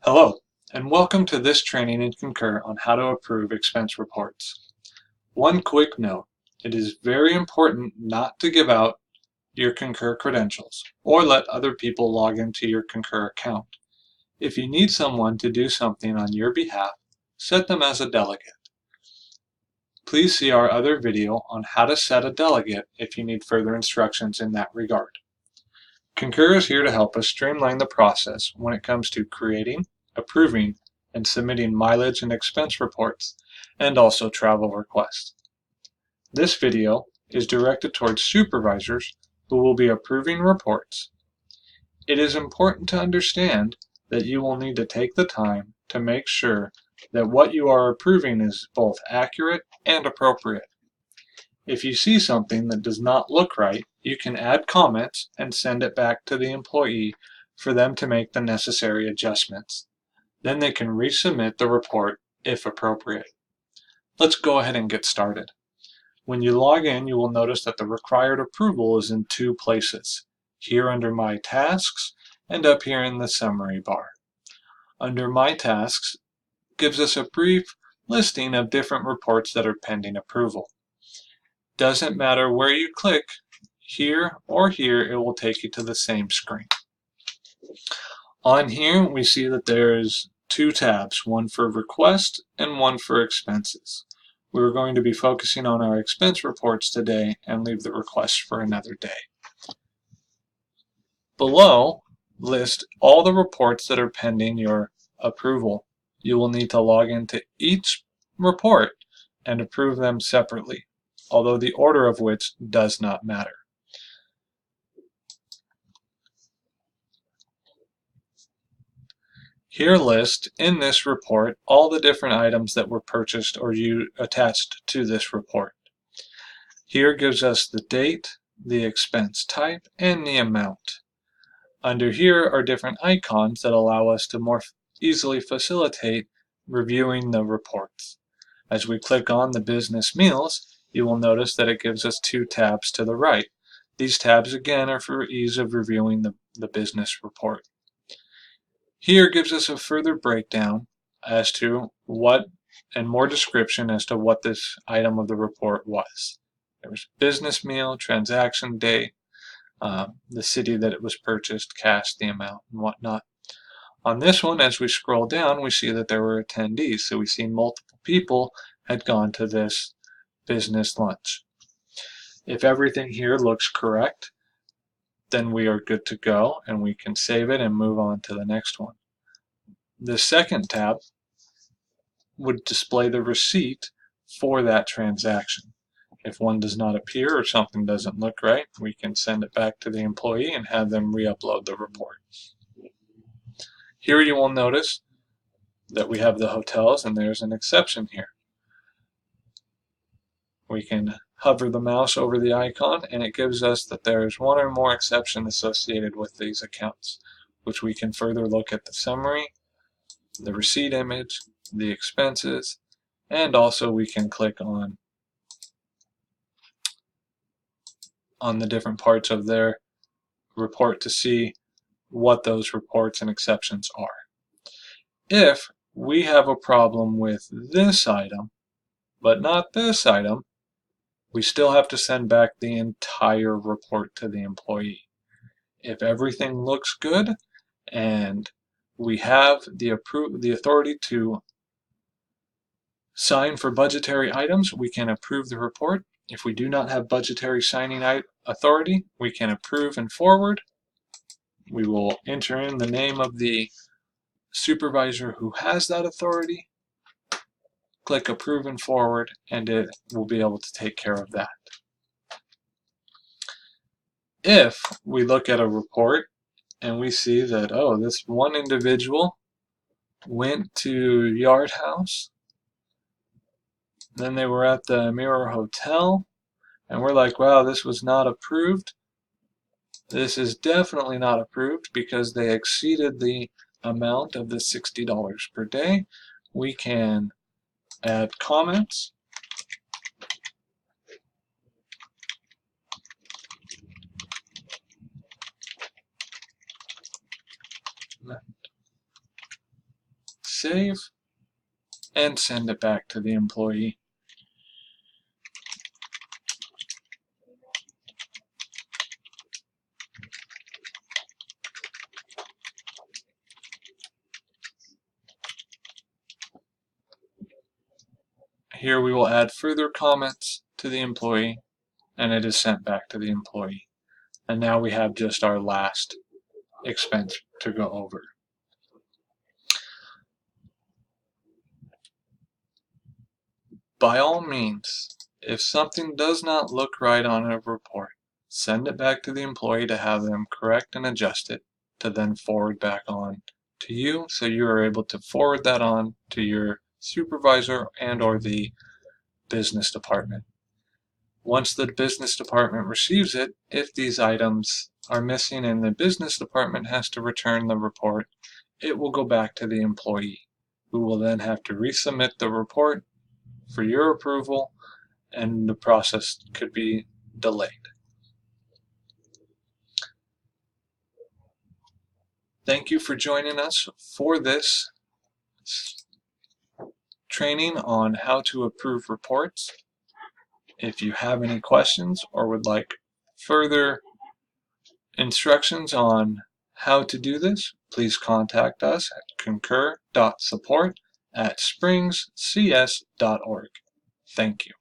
Hello, and welcome to this training in Concur on how to approve expense reports. One quick note, it is very important not to give out your Concur credentials or let other people log into your Concur account. If you need someone to do something on your behalf, set them as a delegate. Please see our other video on how to set a delegate if you need further instructions in that regard. Concur is here to help us streamline the process when it comes to creating, approving, and submitting mileage and expense reports, and also travel requests. This video is directed towards supervisors who will be approving reports. It is important to understand that you will need to take the time to make sure that what you are approving is both accurate and appropriate. If you see something that does not look right, you can add comments and send it back to the employee for them to make the necessary adjustments. Then they can resubmit the report if appropriate. Let's go ahead and get started. When you log in, you will notice that the required approval is in two places, here under My Tasks and up here in the summary bar. Under My Tasks gives us a brief listing of different reports that are pending approval. Doesn't matter where you click, here or here, it will take you to the same screen. On here, we see that there's two tabs, one for request and one for expenses. We're going to be focusing on our expense reports today and leave the request for another day. Below, list all the reports that are pending your approval. You will need to log into each report and approve them separately, although the order of which does not matter. Here list in this report all the different items that were purchased or you attached to this report. Here gives us the date, the expense type, and the amount. Under here are different icons that allow us to more easily facilitate reviewing the reports. As we click on the business meals, you will notice that it gives us two tabs to the right. These tabs again are for ease of reviewing the business report. Here gives us a further breakdown as to what and more description as to what this item of the report was. There was business meal, transaction date, the city that it was purchased, cash, the amount, and whatnot. On this one, as we scroll down, we see that there were attendees. So we see multiple people had gone to this business lunch. If everything here looks correct, then we are good to go and we can save it and move on to the next one. The second tab would display the receipt for that transaction. If one does not appear or something doesn't look right, we can send it back to the employee and have them re-upload the report. Here you will notice that we have the hotels and there's an exception here. We can hover the mouse over the icon and it gives us that there is one or more exception associated with these accounts, which we can further look at the summary, the receipt image, the expenses, and also we can click on the different parts of their report to see what those reports and exceptions are. If we have a problem with this item, but not this item, we still have to send back the entire report to the employee. If everything looks good and we have the authority to sign for budgetary items, we can approve the report. If we do not have budgetary signing authority, we can approve and forward. We will enter in the name of the supervisor who has that authority, click approve and forward, and it will be able to take care of that. If we look at a report and we see that, oh, this one individual went to Yard House, then they were at the Mirror Hotel, and we're like, wow, this was not approved. This is definitely not approved because they exceeded the amount of the $60 per day. We can add comments. save and send it back to the employee. Here we will add further comments to the employee, and it is sent back to the employee. And now we have just our last expense to go over. By all means, if something does not look right on a report, send it back to the employee to have them correct and adjust it, to then forward back on to you, so you are able to forward that on to your supervisor and or the business department. Once the business department receives it, if these items are missing and the business department has to return the report, it will go back to the employee, who will then have to resubmit the report for your approval, and the process could be delayed. Thank you for joining us for this training on how to approve reports. If you have any questions or would like further instructions on how to do this, please contact us at concur.support@springscs.org. Thank you.